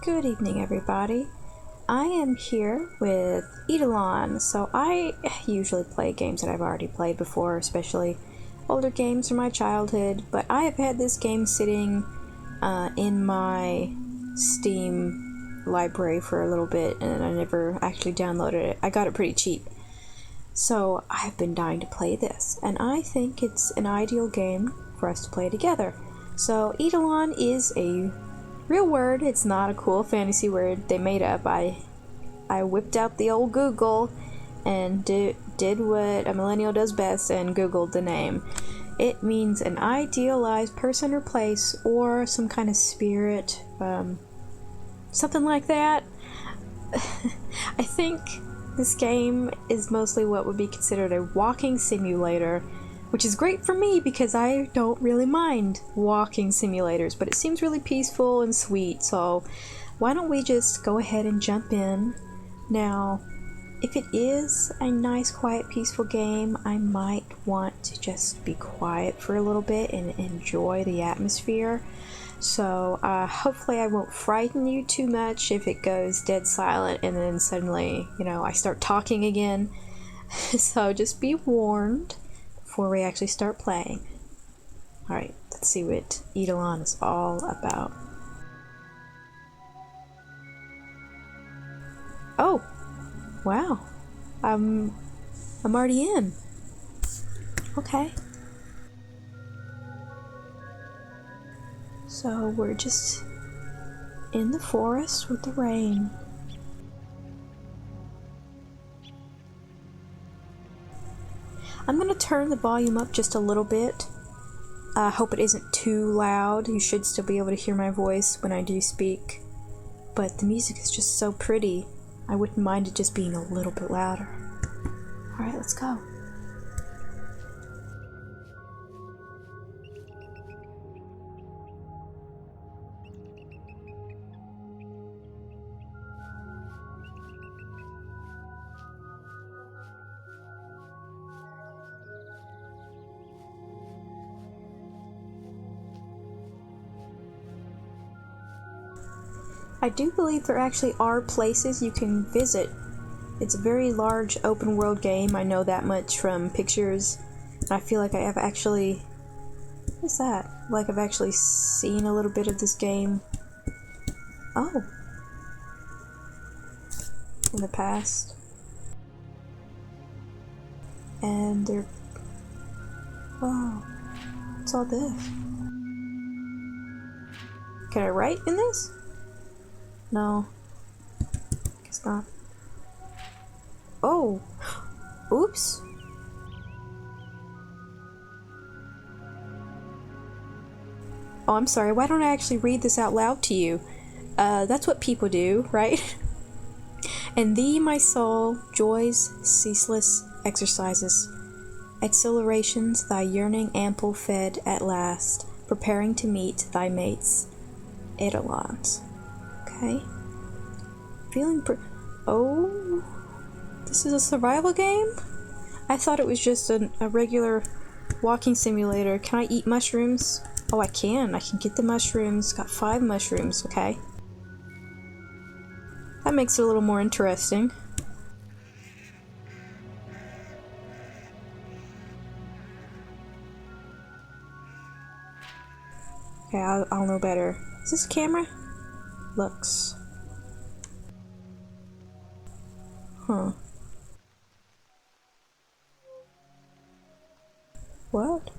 Good evening, everybody. I am here with Eidolon. So I usually play games that I've already played before, especially older games from my childhood, but I have had this game sitting in my Steam library for a little bit, and I never actually downloaded it. I got it pretty cheap. So I've been dying to play this, and I think it's an ideal game for us to play together. So Eidolon is a real word. It's not a cool fantasy word they made up. I whipped out the old Google and did what a millennial does best and Googled the name. It means an idealized person or place, or some kind of spirit, something like that. I think this game is mostly what would be considered a walking simulator, which is great for me because I don't really mind walking simulators, but it seems really peaceful and sweet, so why don't we just go ahead and jump in. Now, if it is a nice, quiet, peaceful game, I might want to just be quiet for a little bit and enjoy the atmosphere. So hopefully I won't frighten you too much if it goes dead silent and then suddenly, I start talking again. So just be warned before we actually start playing. Alright, let's see what Eidolon is all about. Oh! Wow. I'm already in. Okay. So we're just in the forest with the rain. I'm gonna turn the volume up just a little bit. I hope it isn't too loud. You should still be able to hear my voice when I do speak. But the music is just so pretty. I wouldn't mind it just being a little bit louder. Alright, let's go. I do believe there actually are places you can visit. It's a very large open world game, I know that much from pictures. I feel like I have actually... What's that? Like I've actually seen a little bit of this game. Oh. In the past. And they're... Wow. What's all this? Can I write in this? No. Guess not. Oh! Oops! Oh, I'm sorry. Why don't I actually read this out loud to you? That's what people do, right? And thee, my soul, joys, ceaseless exercises, exhilarations, thy yearning ample fed at last, preparing to meet thy mates, Eidolons. Okay. Feeling Oh, this is a survival game? I thought it was just a regular walking simulator. Can I eat mushrooms? Oh, I can get the mushrooms. Got 5 mushrooms, okay. That makes it a little more interesting. Okay, I'll know better. Is this a camera? Looks. Huh. What?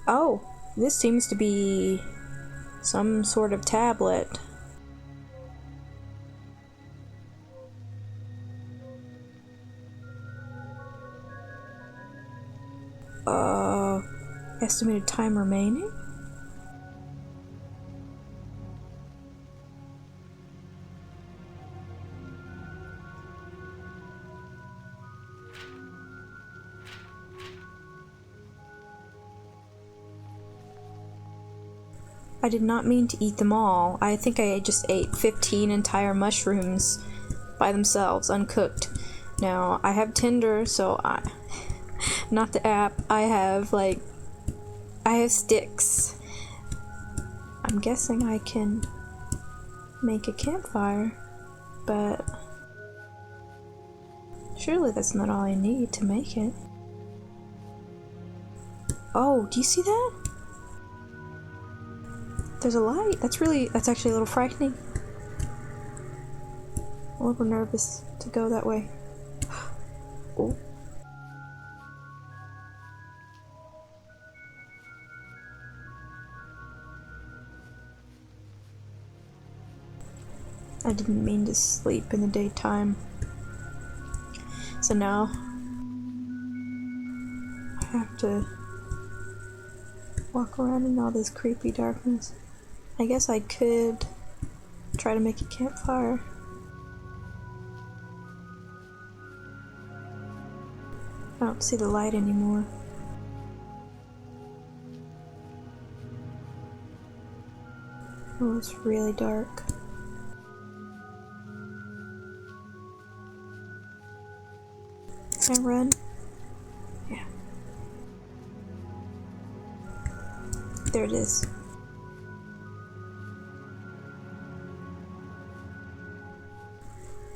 Oh, this seems to be some sort of tablet. Estimated time remaining? I did not mean to eat them all. I think I just ate 15 entire mushrooms by themselves, uncooked. Now, I have Tinder, so not the app, I have sticks. I'm guessing I can make a campfire, but surely that's not all I need to make it. Oh, do you see that? There's a light. That's actually a little frightening. I'm a little nervous to go that way. Oh. I didn't mean to sleep in the daytime. So now I have to walk around in all this creepy darkness. I guess I could try to make a campfire. I don't see the light anymore. Oh, it's really dark. Can I run? Yeah. There it is.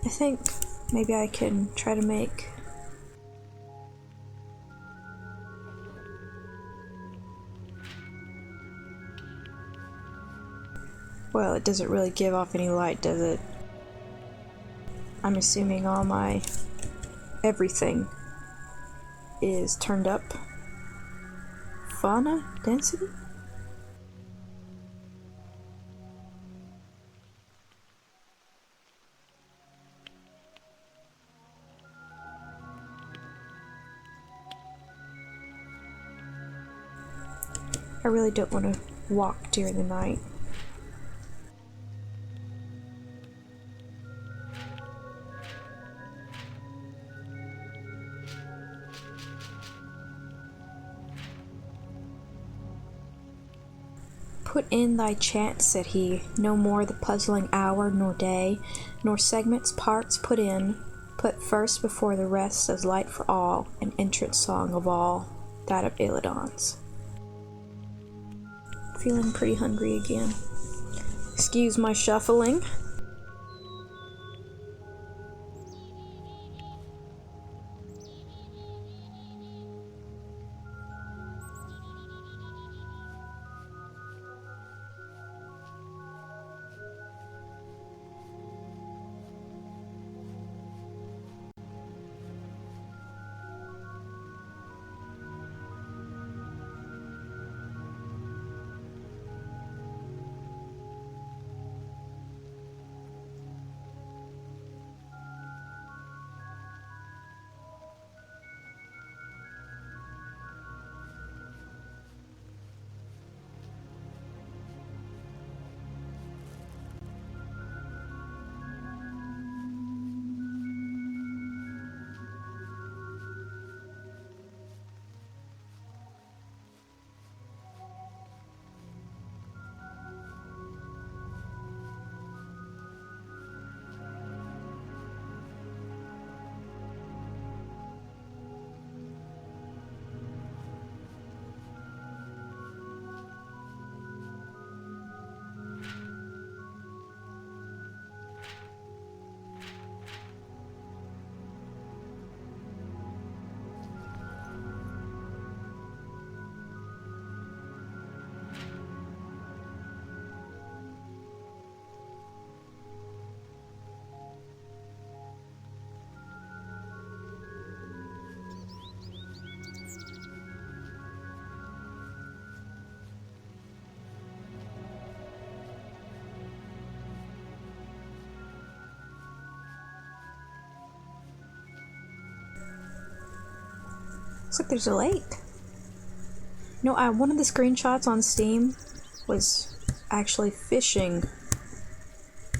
I think maybe I can try to make well, it doesn't really give off any light, does it? I'm assuming all my everything is turned up. Fauna density? I really don't want to walk during the night. Put in thy chant, said he, no more the puzzling hour nor day, nor segments parts put in, put first before the rest as light for all, an entrance song of all, that of Eidolon's. Feeling pretty hungry again. Excuse my shuffling. Looks like there's a lake. No, one of the screenshots on Steam was actually fishing.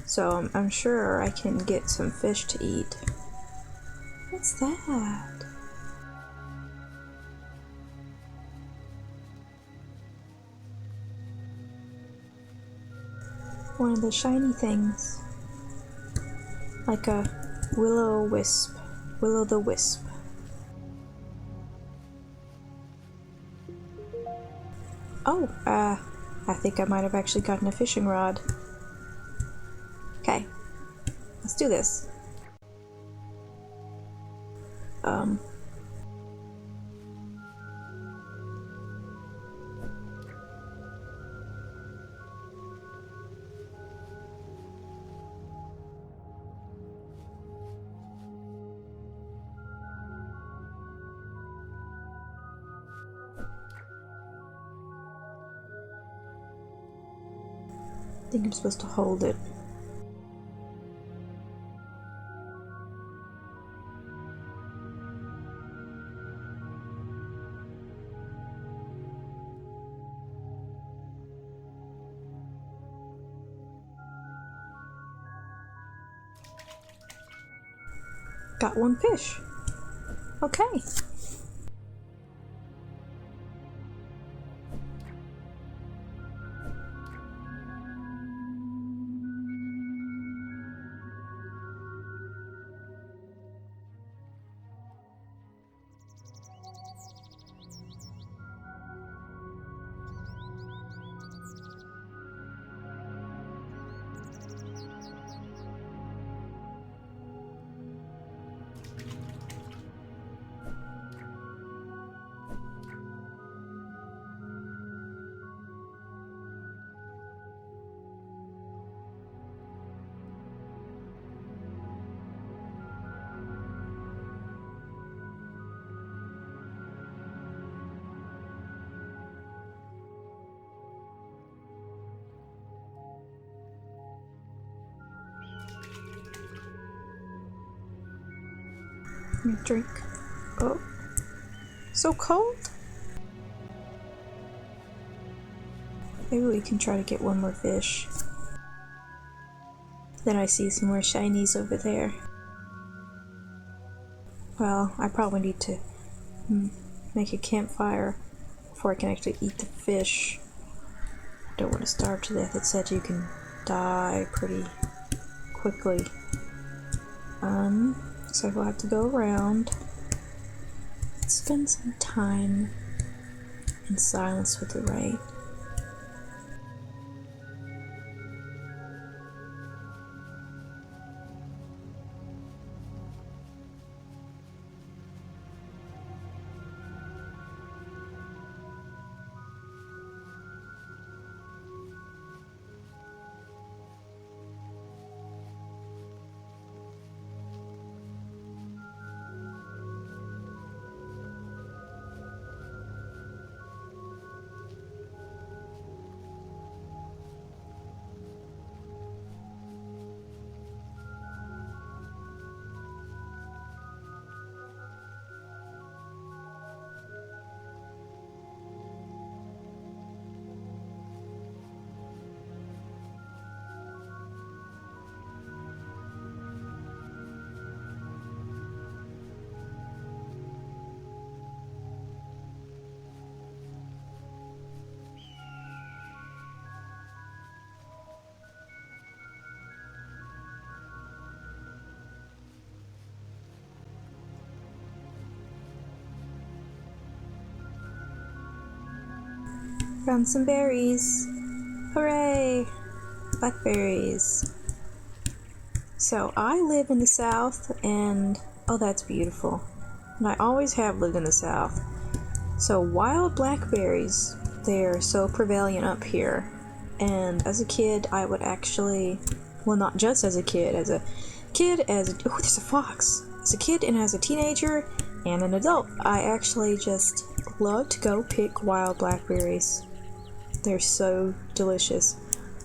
So I'm sure I can get some fish to eat. What's that? One of the shiny things. Like a will-o-wisp. Will-o'-the-wisp. Oh, I think I might have actually gotten a fishing rod. Okay, let's do this. I think I'm supposed to hold it. Got one fish. Okay. Let me drink. Oh, so cold. Maybe we can try to get one more fish. Then I see some more shinies over there. Well, I probably need to make a campfire before I can actually eat the fish. I don't want to starve to death. It said you can die pretty quickly. So we'll have to go around, spend some time in silence with the rain. Found some berries. Hooray! Blackberries. So I live in the South, and oh, that's beautiful. And I always have lived in the South. So wild blackberries, they're so prevalent up here. And as a kid, I would actually, well, not just as a kid, oh, there's a fox. As a kid and as a teenager and an adult, I actually just love to go pick wild blackberries. They're so delicious.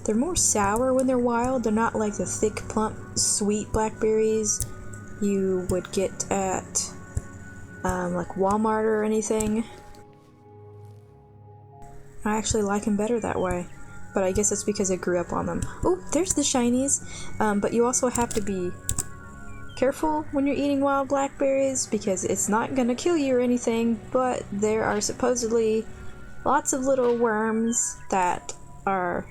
They're more sour when they're wild. They're not like the thick, plump, sweet blackberries you would get at like Walmart or anything. I actually like them better that way, but I guess it's because I grew up on them. Oh, there's the shinies, but you also have to be careful when you're eating wild blackberries because it's not gonna kill you or anything, but there are supposedly lots of little worms that are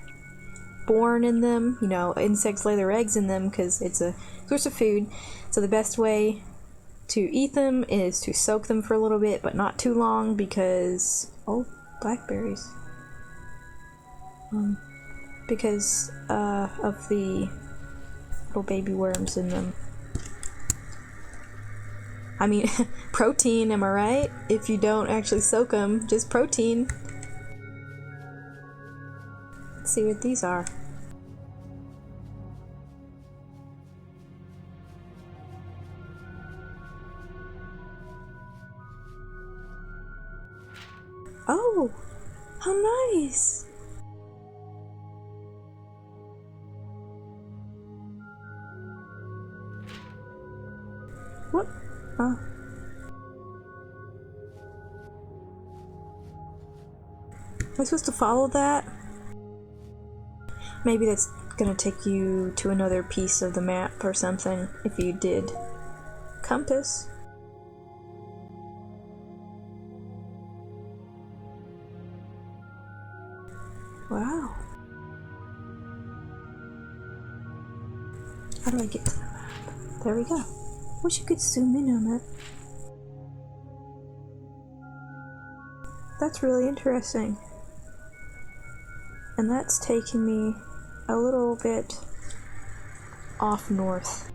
born in them. You know, insects lay their eggs in them because it's a source of food. So the best way to eat them is to soak them for a little bit, but not too long because, oh, blackberries. Because of the little baby worms in them. I mean, protein, am I right? If you don't actually soak them, just protein. Let's see what these are. Oh, how nice! What? Oh. Am I supposed to follow that? Maybe that's gonna take you to another piece of the map or something, if you did. Compass. Wow. How do I get to the map? There we go. Wish you could zoom in on it. That's really interesting. And that's taking me a little bit off north.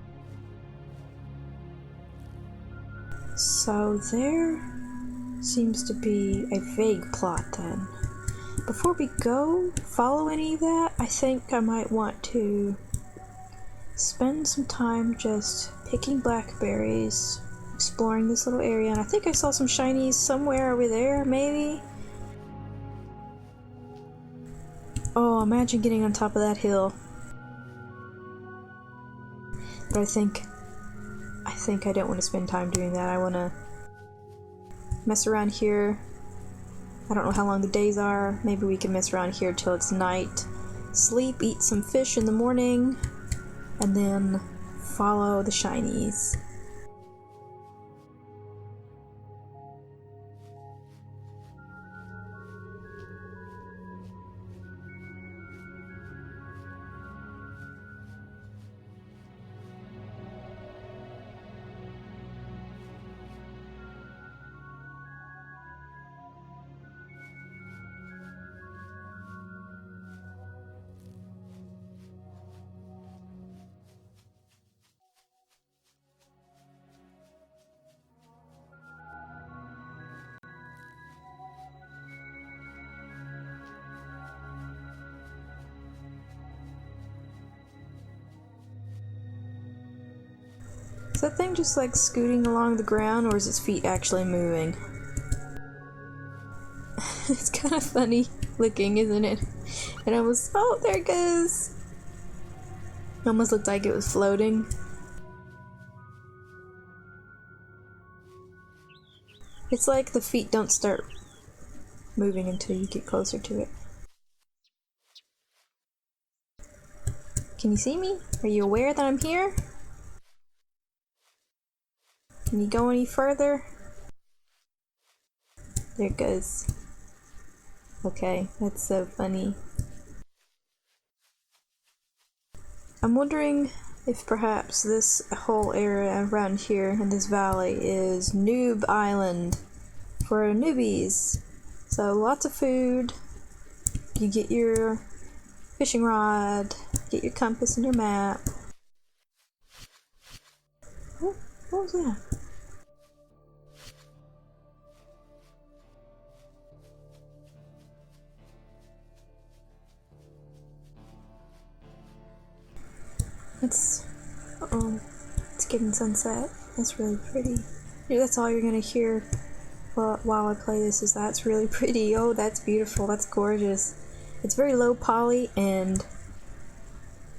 So there seems to be a vague plot then. Before we go follow any of that, I think I might want to spend some time just picking blackberries, exploring this little area, and I think I saw some shinies somewhere over there, maybe? Oh, imagine getting on top of that hill. But I think I don't want to spend time doing that. I want to mess around here. I don't know how long the days are. Maybe we can mess around here till it's night. Sleep, eat some fish in the morning, and then follow the shinies. Is that thing just like scooting along the ground, or is its feet actually moving? It's kind of funny looking, isn't it? And I was, oh, there it goes! It almost looked like it was floating. It's like the feet don't start moving until you get closer to it. Can you see me? Are you aware that I'm here? Can you go any further? There it goes. Okay, that's so funny. I'm wondering if perhaps this whole area around here in this valley is Noob Island for newbies. So lots of food. You get your fishing rod, get your compass and your map. What was that? It's getting sunset. That's really pretty. Yeah, that's all you're gonna hear while I play this is that's really pretty. Oh, that's beautiful. That's gorgeous. It's very low poly, and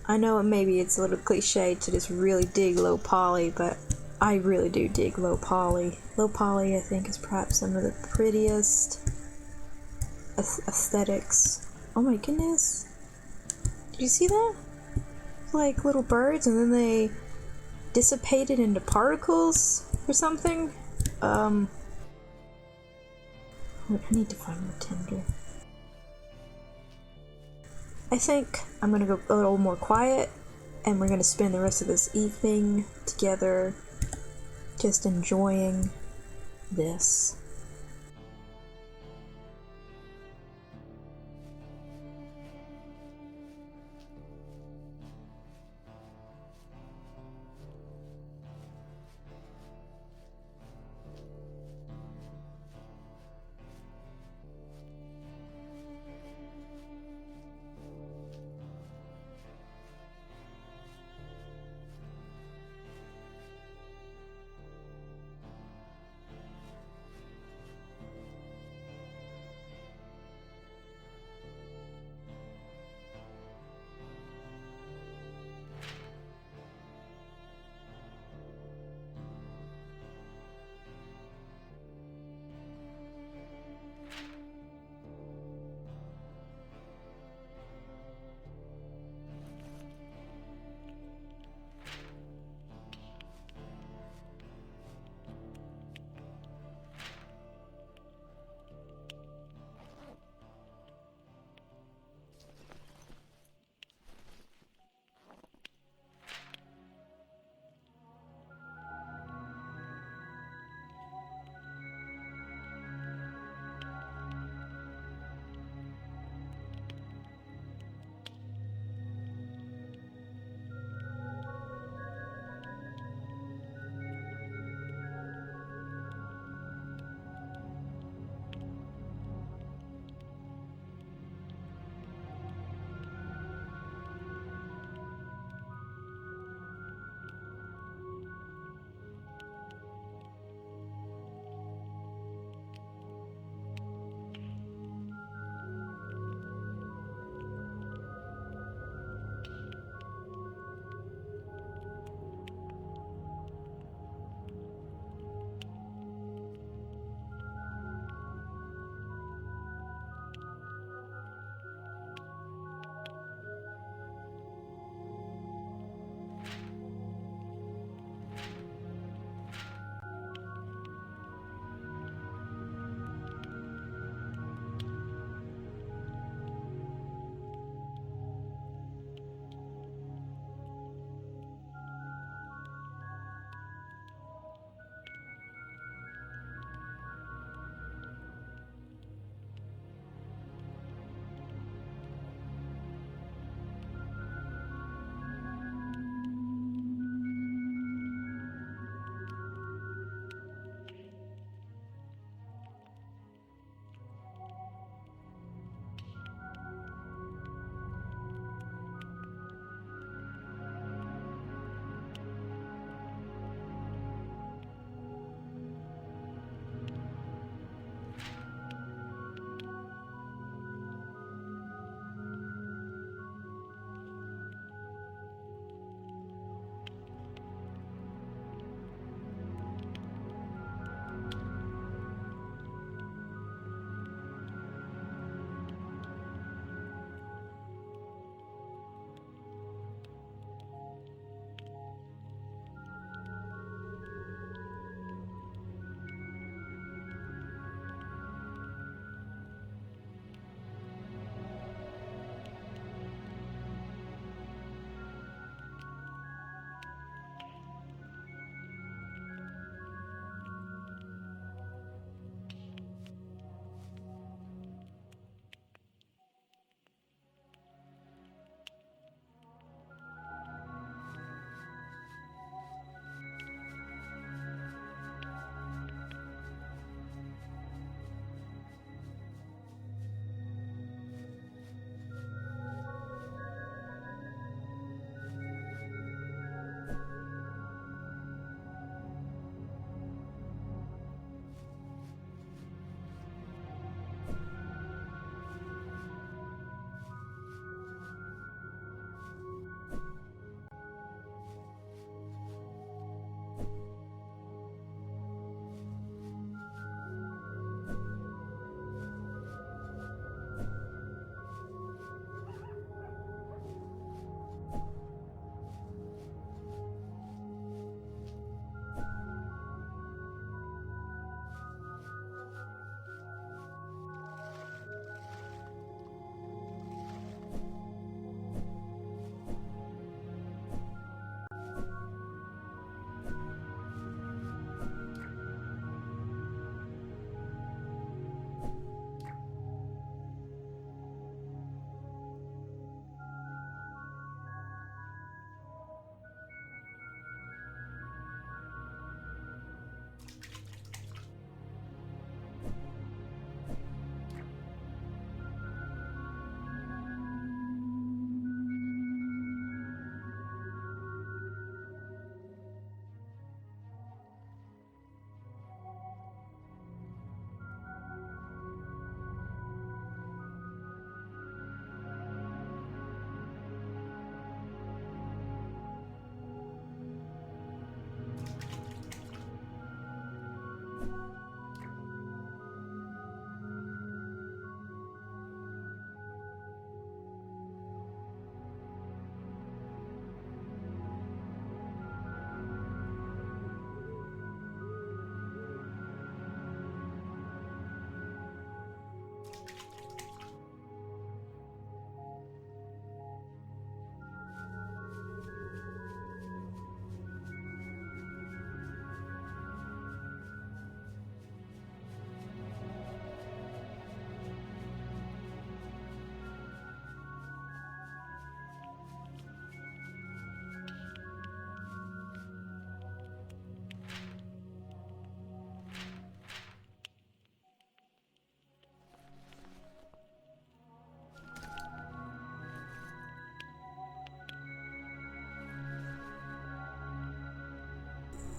I know maybe it's a little cliche to just really dig low poly, but I really do dig low poly. Low poly, I think, is perhaps some of the prettiest aesthetics. Oh my goodness. Did you see that? Like little birds, and then they dissipated into particles or something. I need to find more tinder. I think I'm gonna go a little more quiet, and we're gonna spend the rest of this evening together just enjoying this.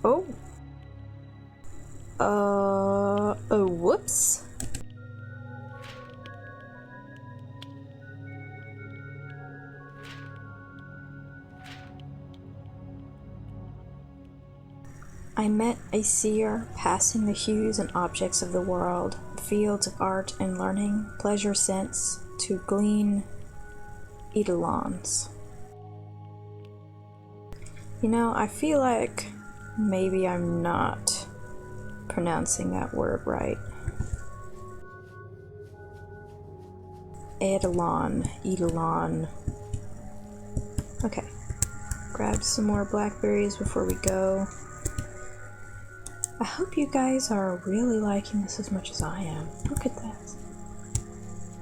Oh. Oh, whoops. I met a seer, passing the hues and objects of the world, fields of art and learning, pleasure sense, to glean Eidolons. You know, I feel like maybe I'm not pronouncing that word right. Eidolon. Okay. Grab some more blackberries before we go. I hope you guys are really liking this as much as I am. Look at that.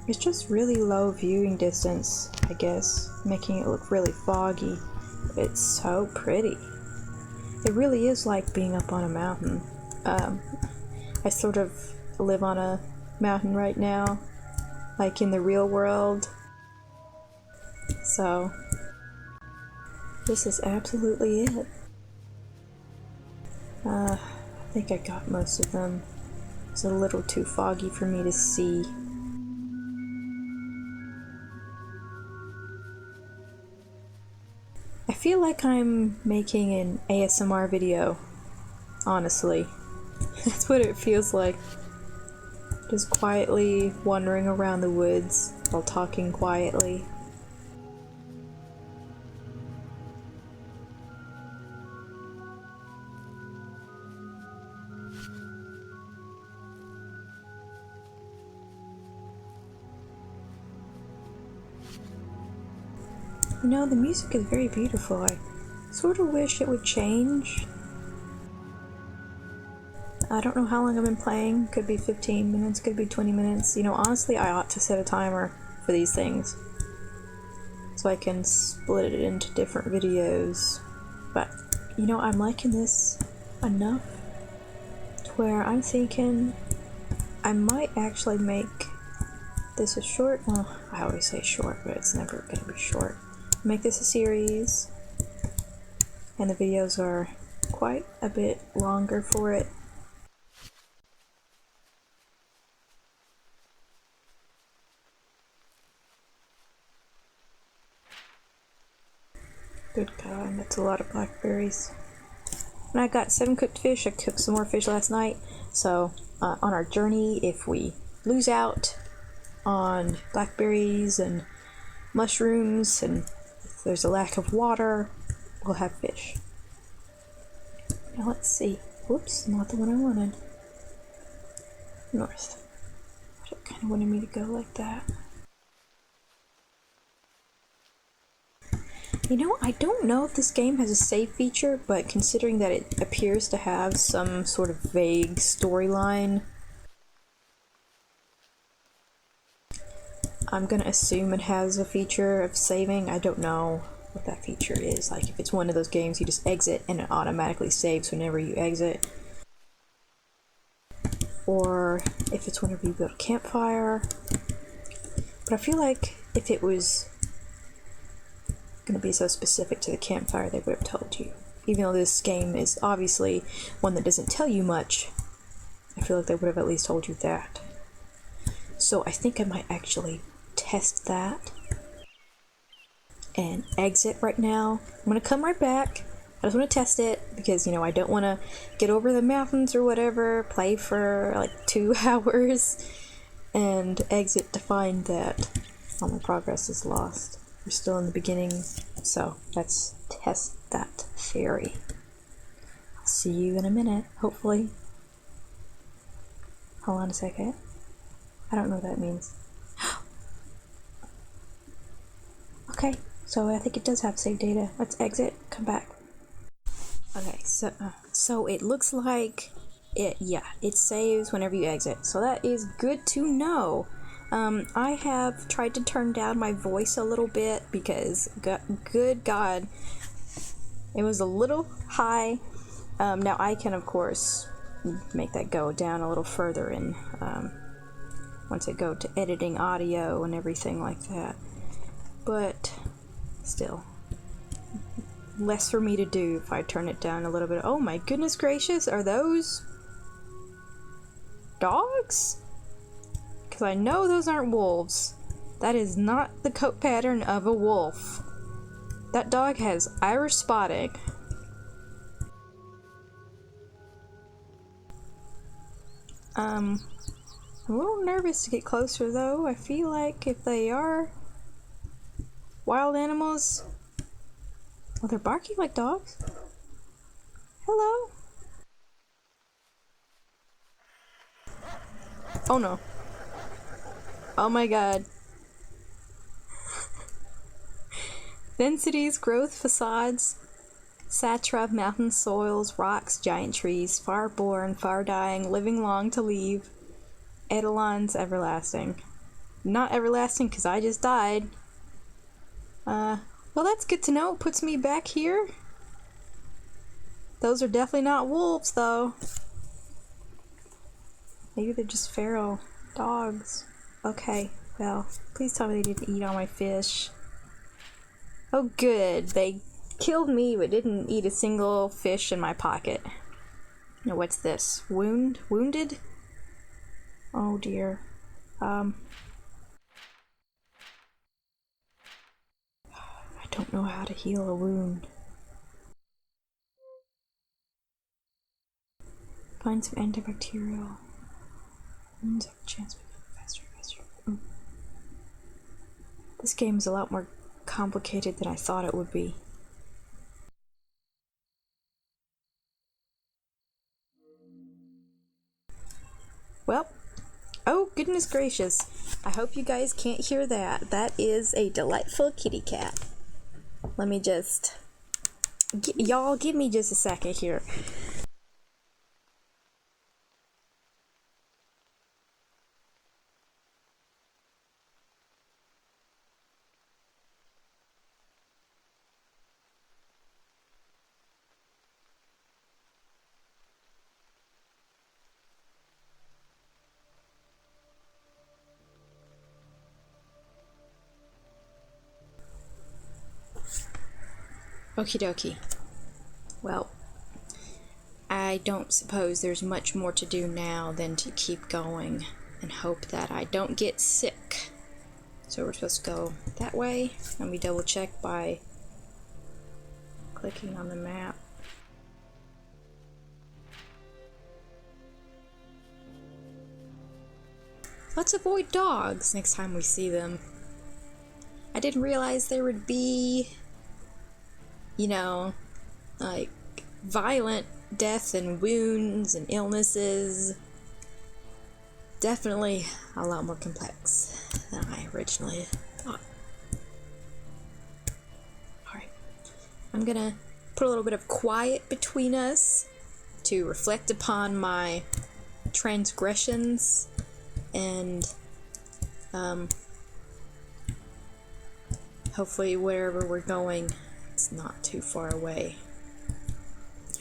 It's just really low viewing distance, I guess, making it look really foggy. It's so pretty. It really is like being up on a mountain. I sort of live on a mountain right now, like in the real world. So, this is absolutely it. I think I got most of them. It's a little too foggy for me to see. I feel like I'm making an ASMR video, honestly. That's what it feels like. Just quietly wandering around the woods while talking quietly. You know, the music is very beautiful. I sort of wish it would change. I don't know how long I've been playing. Could be 15 minutes, could be 20 minutes. You know, honestly, I ought to set a timer for these things, so I can split it into different videos. But, you know, I'm liking this enough to where I'm thinking I might actually make this a short, well, I always say short, but it's never gonna be short. Make this a series, and the videos are quite a bit longer for it. Good God, that's a lot of blackberries. And I got 7 cooked fish. I cooked some more fish last night. So, on our journey, if we lose out on blackberries and mushrooms, and if there's a lack of water, we'll have fish. Now let's see. Whoops, not the one I wanted. North. It kind of wanted me to go like that. You know, I don't know if this game has a save feature, but considering that it appears to have some sort of vague storyline, I'm gonna assume it has a feature of saving. I don't know what that feature is. Like, if it's one of those games you just exit and it automatically saves whenever you exit. Or if it's whenever you build a campfire. But I feel like if it was going to be so specific to the campfire, they would have told you. Even though this game is obviously one that doesn't tell you much, I feel like they would have at least told you that. So I think I might actually test that and exit right now. I'm going to come right back. I just want to test it because, you know, I don't want to get over the mountains or whatever, play for like 2 hours, and exit to find that all my progress is lost. We're still in the beginning, so let's test that theory. I'll see you in a minute, hopefully. Hold on a second. I don't know what that means. Okay, so I think it does have save data. Let's exit, come back. Okay, so it looks like it saves whenever you exit. So that is good to know. I have tried to turn down my voice a little bit because, good God, it was a little high. Now I can, of course, make that go down a little further in once I go to editing audio and everything like that. But still, less for me to do if I turn it down a little bit. Oh my goodness gracious, are those dogs? Because I know those aren't wolves. That is not the coat pattern of a wolf. That dog has Irish spotting. I'm a little nervous to get closer though. I feel like if they are wild animals... Well, they're barking like dogs. Hello? Oh no. Oh my god. Densities, growth, facades, satrap, mountain soils, rocks, giant trees, far born, far dying, living long to leave. Eidolon's everlasting. Not everlasting because I just died. Well, that's good to know. It puts me back here. Those are definitely not wolves, though. Maybe they're just feral dogs. Okay, well, please tell me they didn't eat all my fish. Oh, good. They killed me, but didn't eat a single fish in my pocket. Now, what's this? Wounded? Oh, dear. I don't know how to heal a wound. Find some antibacterial. Wounds have a chance to become faster and faster. This game is a lot more complicated than I thought it would be. Well, oh goodness gracious. I hope you guys can't hear that. That is a delightful kitty cat. Let me just... y'all, give me just a second here. Okie dokie. Well, I don't suppose there's much more to do now than to keep going and hope that I don't get sick. So we're supposed to go that way. Let me double check by clicking on the map. Let's avoid dogs next time we see them. I didn't realize there would be, you know, like violent death and wounds and illnesses. Definitely a lot more complex than I originally thought. Alright, I'm gonna put a little bit of quiet between us to reflect upon my transgressions and hopefully wherever we're going, it's not too far away.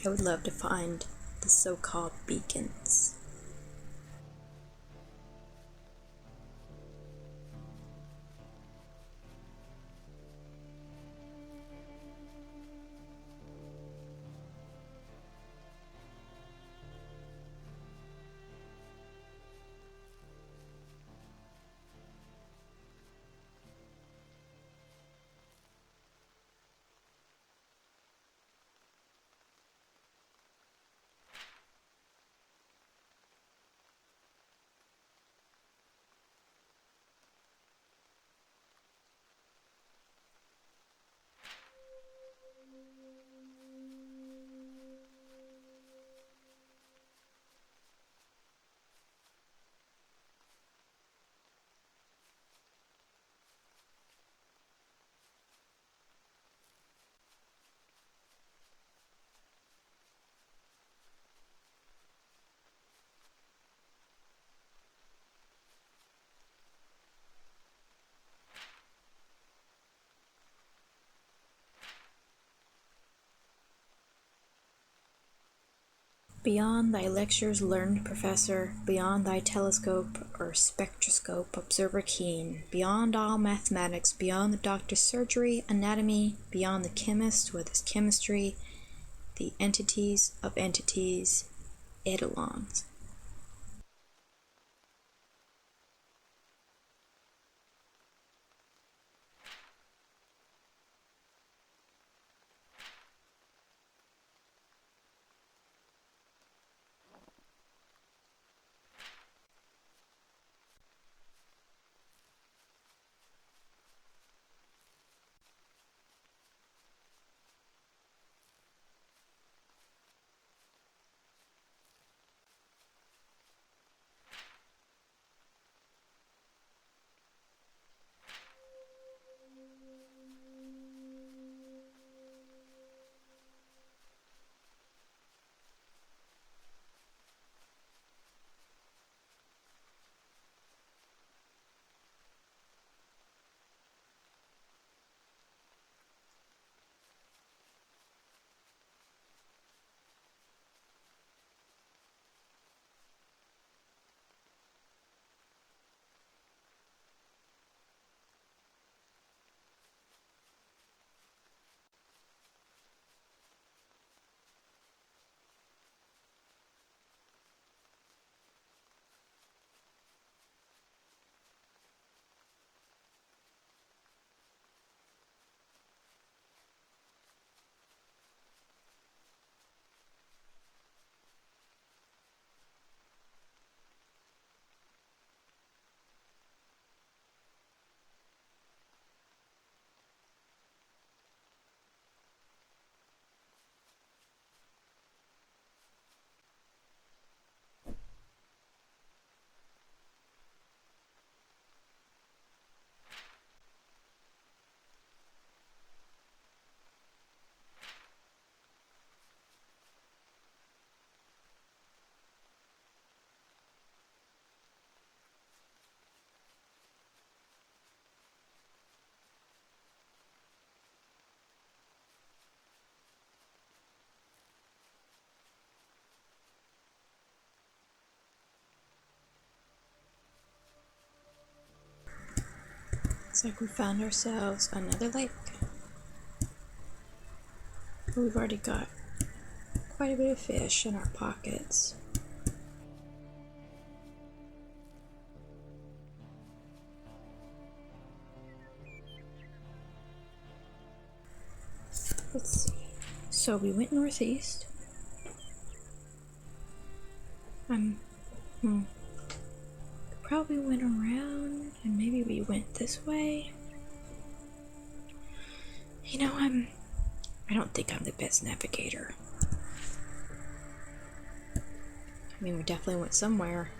I would love to find the so-called beacons. Beyond thy lectures, learned professor, beyond thy telescope or spectroscope, observer keen, beyond all mathematics, beyond the doctor's surgery, anatomy, beyond the chemist with his chemistry, the entities of entities, Eidolons. It's like we found ourselves another lake. We've already got quite a bit of fish in our pockets. Let's see. So we went northeast. Probably went around and maybe we went this way. You know, I don't think I'm the best navigator. I mean, we definitely went somewhere.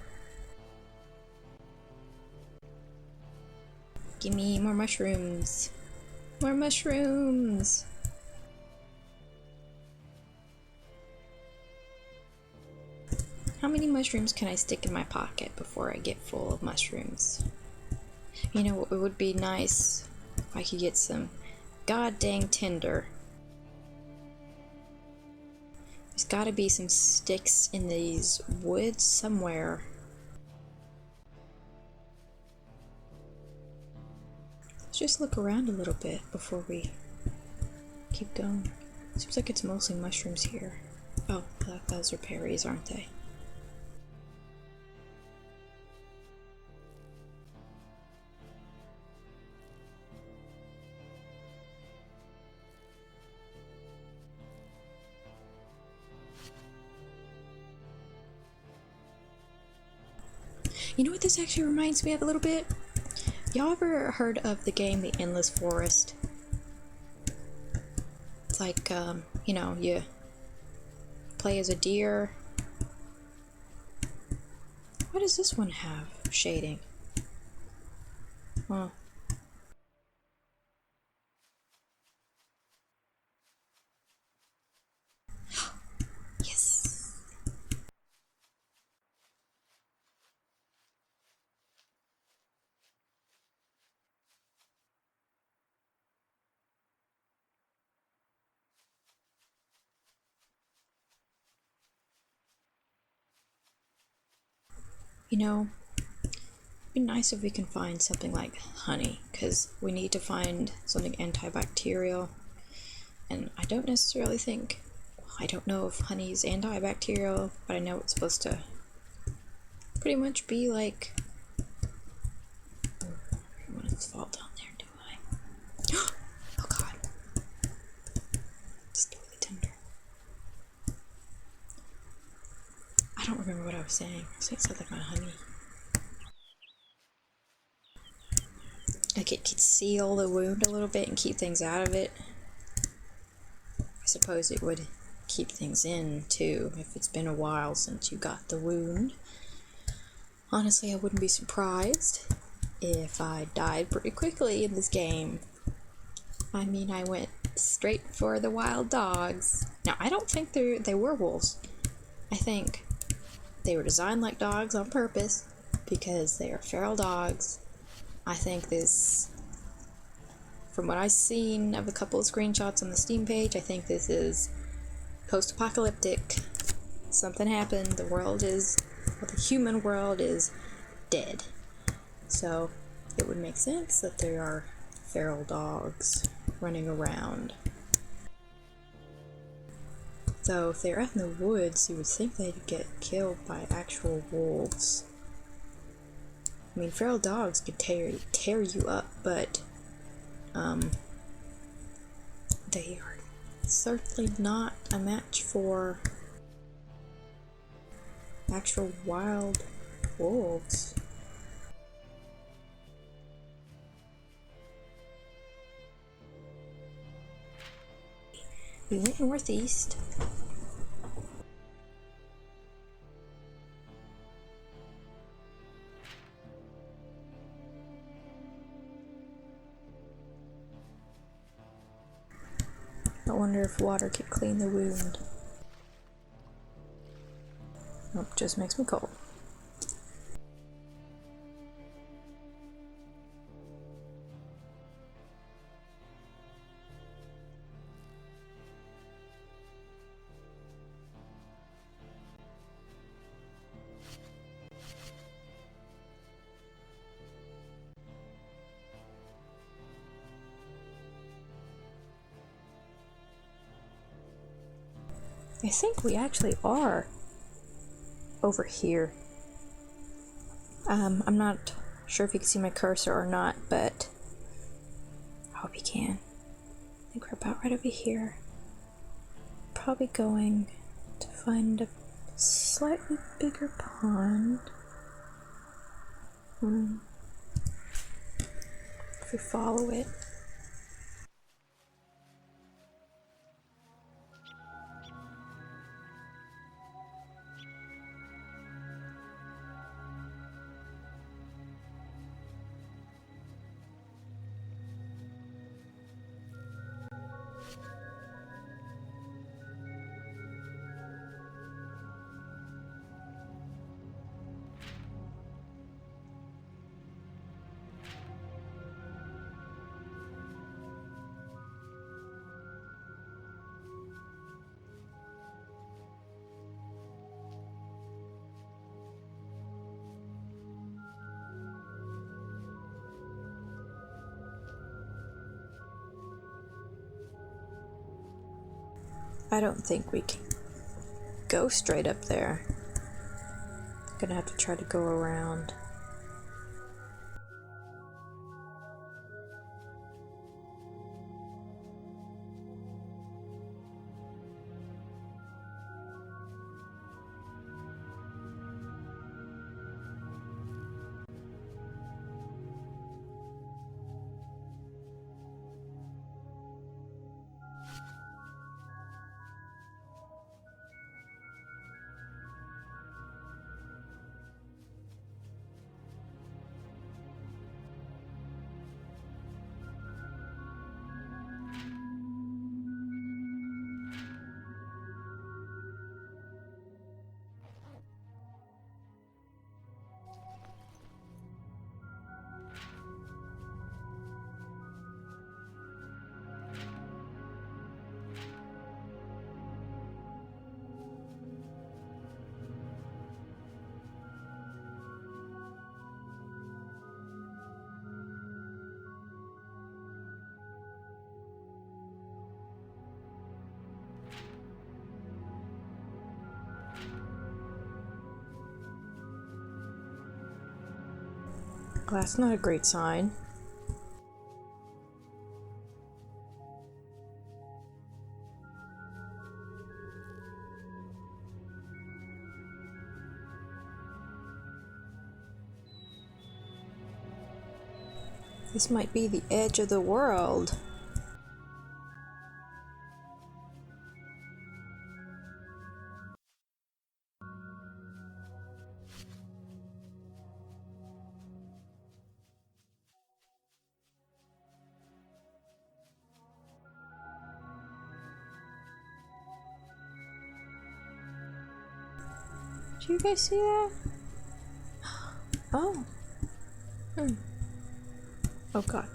Give me more mushrooms. More mushrooms! How many mushrooms can I stick in my pocket before I get full of mushrooms? You know, it would be nice if I could get some god dang tinder. There's gotta be some sticks in these woods somewhere. Let's just look around a little bit before we keep going. Seems like it's mostly mushrooms here. Oh, those are berries, aren't they? You know what this actually reminds me of a little bit? Y'all ever heard of the game The Endless Forest? It's like, you know, you play as a deer. What does this one have? Shading. Well, yes. You know, it'd be nice if we can find something like honey, because we need to find something antibacterial. And I don't necessarily think, I don't know if honey's antibacterial, but I know it's supposed to pretty much be like, I don't want to fall down there, do I? Oh god. It's really tender. I don't remember what I was saying. I was saying something about honey. Like it could seal the wound a little bit and keep things out of it. I suppose it would keep things in too if it's been a while since you got the wound. Honestly, I wouldn't be surprised if I died pretty quickly in this game. I mean, I went straight for the wild dogs. Now, I don't think they were wolves. I think they were designed like dogs on purpose because they are feral dogs. I think this, from what I've seen of a couple of screenshots on the Steam page, I think this is post-apocalyptic. Something happened. The human world is dead. So it would make sense that there are feral dogs running around. Though if they're out in the woods, you would think they'd get killed by actual wolves. I mean, feral dogs could tear you up, but they are certainly not a match for actual wild wolves. We went northeast. I wonder if water could clean the wound. Nope, just makes me cold. I think we actually are over here. I'm not sure if you can see my cursor or not, but I hope you can. I think we're about right over here. Probably going to find a slightly bigger pond. If we follow it. I don't think we can go straight up there. Gonna have to try to go around. Well, that's not a great sign. This might be the edge of the world. Do you guys see that? Oh. Oh god.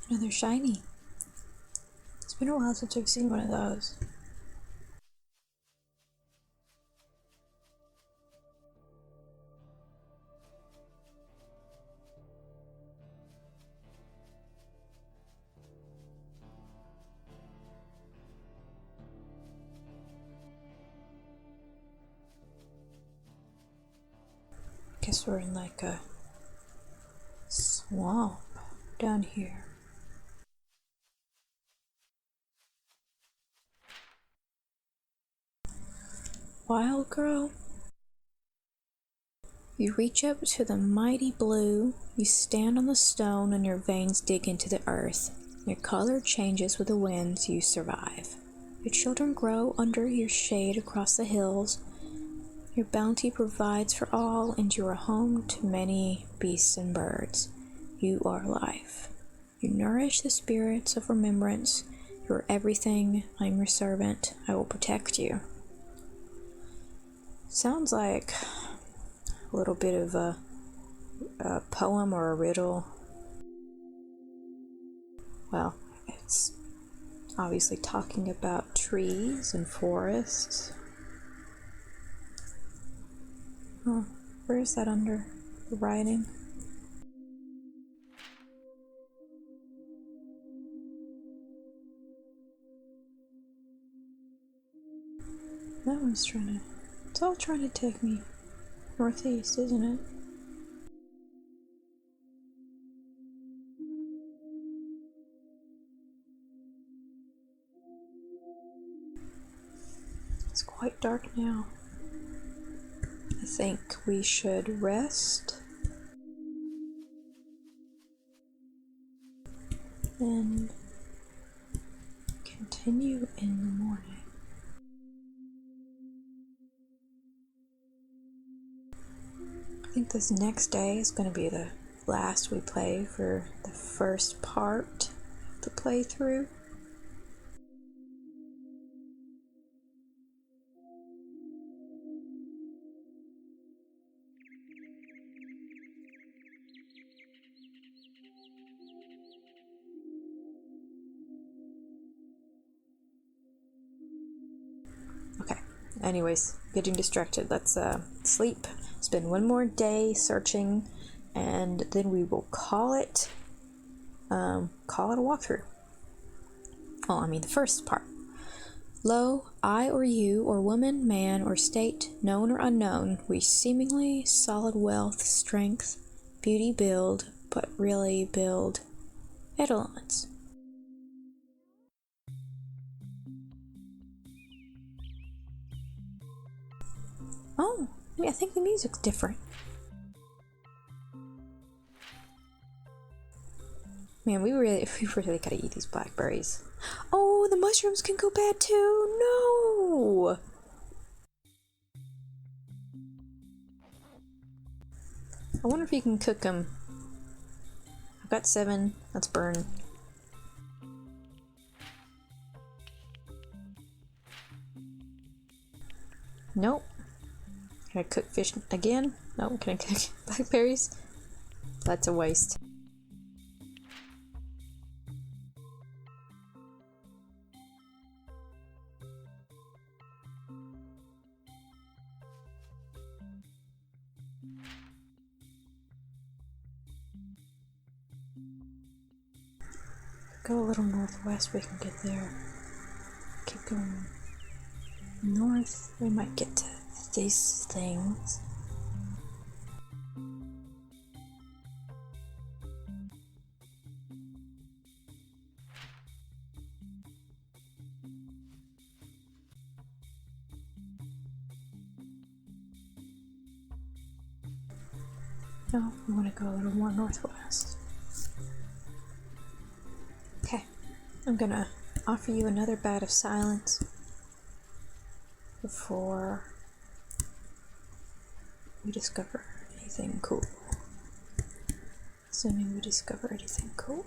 Another shiny. It's been a while since I've seen one of those. Guess we're in like a swamp down here. Wild girl? You reach up to the mighty blue, you stand on the stone and your veins dig into the earth. Your color changes with the winds, you survive. Your children grow under your shade across the hills. Your bounty provides for all, and you are home to many beasts and birds. You are life. You nourish the spirits of remembrance. You are everything. I am your servant. I will protect you. Sounds like a little bit of a poem or a riddle. Well, it's obviously talking about trees and forests. Oh, where is that under the writing? That one's it's all trying to take me northeast, isn't it? It's quite dark now. I think we should rest and continue in the morning. I think this next day is going to be the last we play for the first part of the playthrough. Okay, anyways, getting distracted. Let's sleep. Spend one more day searching, and then we will call it a walkthrough. Oh, I mean the first part. Lo, I or you or woman, man or state, known or unknown, we seemingly solid wealth, strength, beauty build, but really build Eidolons. Oh, I think the music's different. Man, we really gotta eat these blackberries. Oh, the mushrooms can go bad too. No. I wonder if you can cook them. I've got 7. Let's burn. Nope. Can I cook fish again? No. Can I cook blackberries? That's a waste. Go a little northwest, we can get there. Keep going north, we might get to these things. No, we want to go a little more northwest. Okay, I'm gonna offer you another bout of silence before we discover anything cool. Assuming we discover anything cool.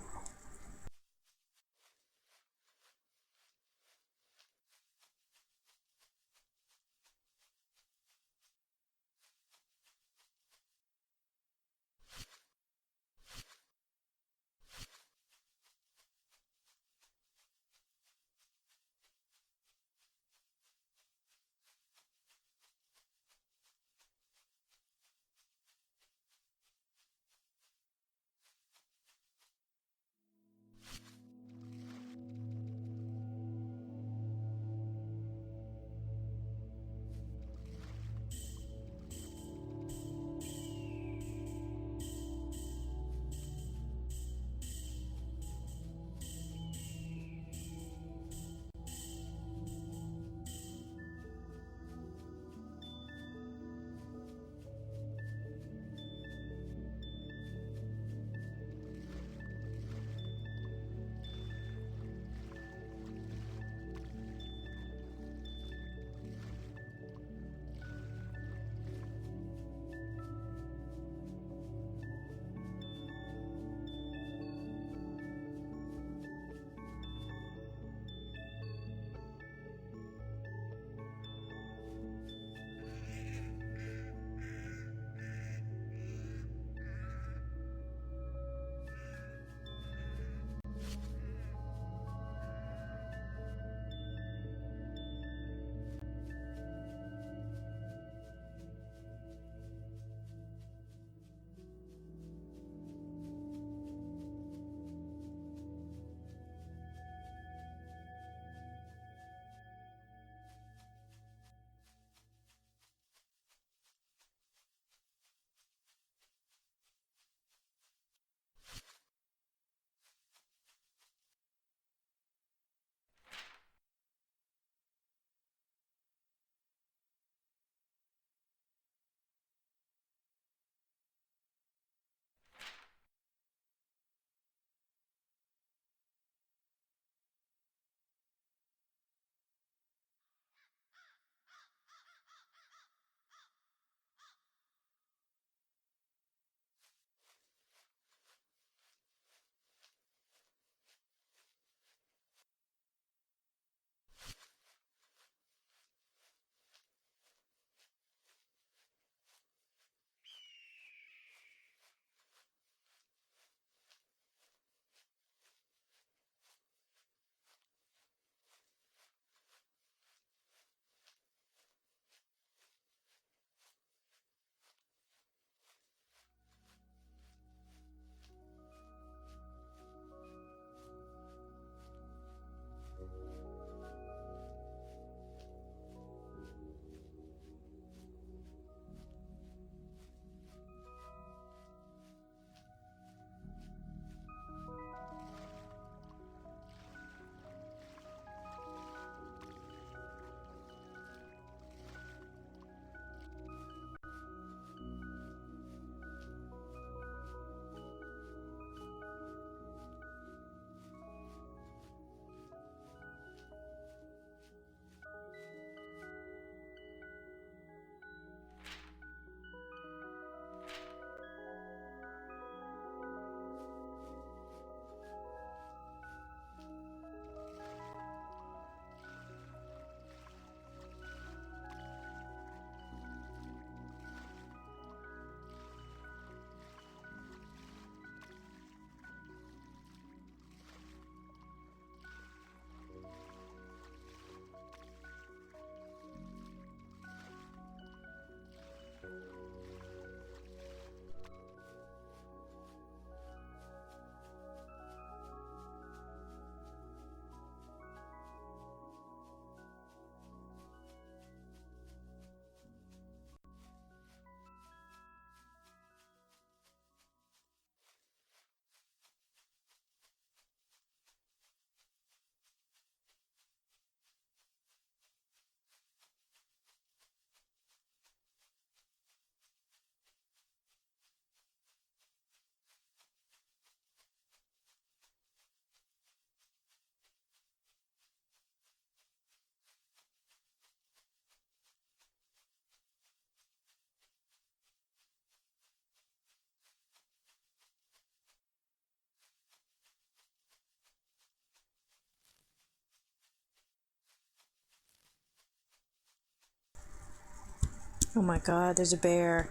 Oh my god, there's a bear.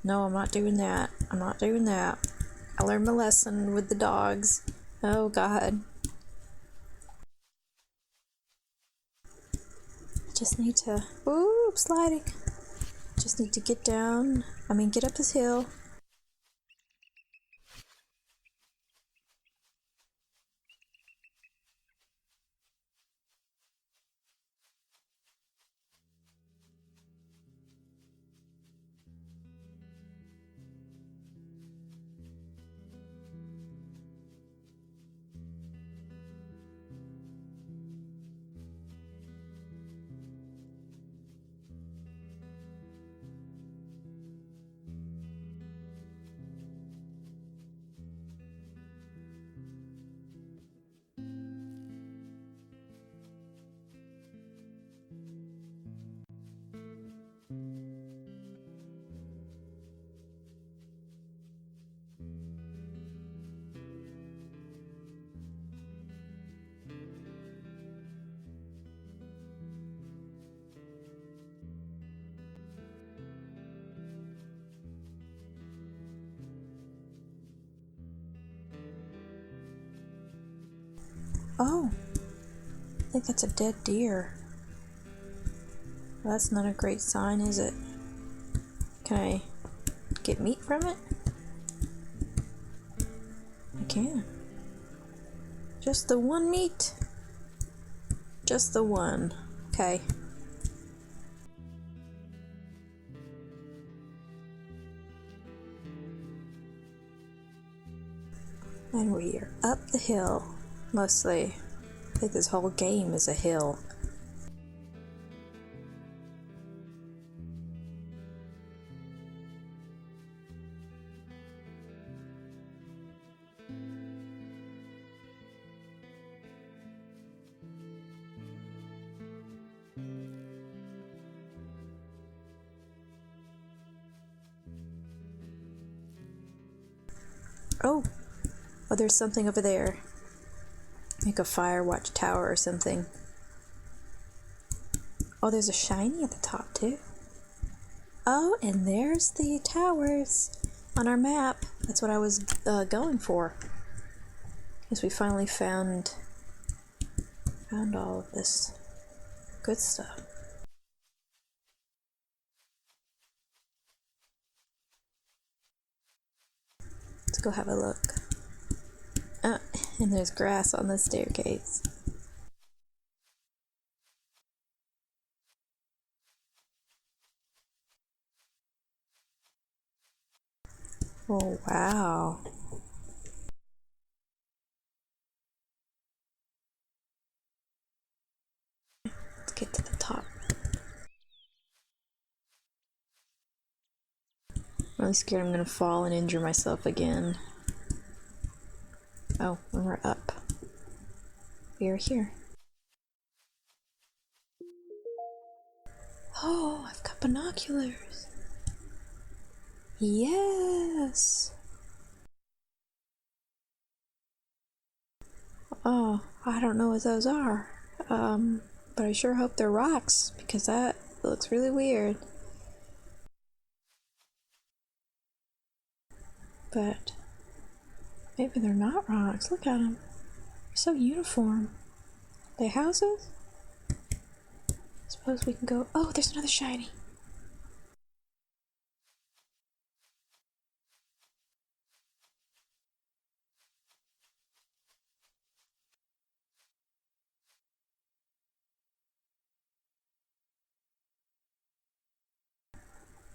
No, I'm not doing that. I'm not doing that. I learned my lesson with the dogs. Oh god. I just need to... Ooh, sliding. Just need to get down. Get up this hill. Oh, I think that's a dead deer. Well, that's not a great sign, is it? Can I get meat from it? I can. Just the one meat? Just the one. Okay. And we are up the hill. Mostly. I think this whole game is a hill. Oh! Oh, there's something over there. Like a fire watch tower or something. Oh, there's a shiny at the top too. Oh, and there's the towers on our map. That's what I was going for. Guess we finally found all of this good stuff. Let's go have a look. And there's grass on the staircase. Oh, wow. Let's get to the top. I'm really scared I'm gonna fall and injure myself again. Oh, when we're up. We are here. Oh, I've got binoculars. Yes! Oh, I don't know what those are. But I sure hope they're rocks, because that looks really weird. But maybe they're not rocks. Look at them. They're so uniform. They houses? Suppose we can go... Oh, there's another shiny.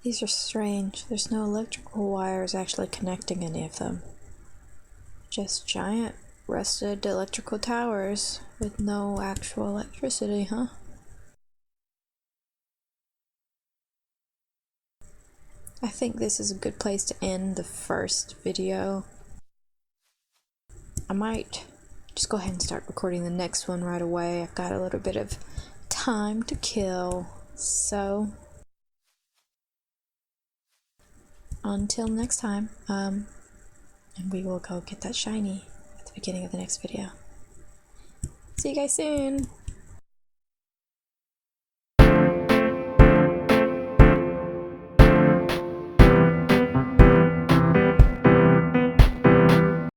These are strange. There's no electrical wires actually connecting any of them. Just giant rusted electrical towers with no actual electricity, huh? I think this is a good place to end the first video. I might just go ahead and start recording the next one right away. I've got a little bit of time to kill, so until next time, and we will go get that shiny at the beginning of the next video. See you guys soon!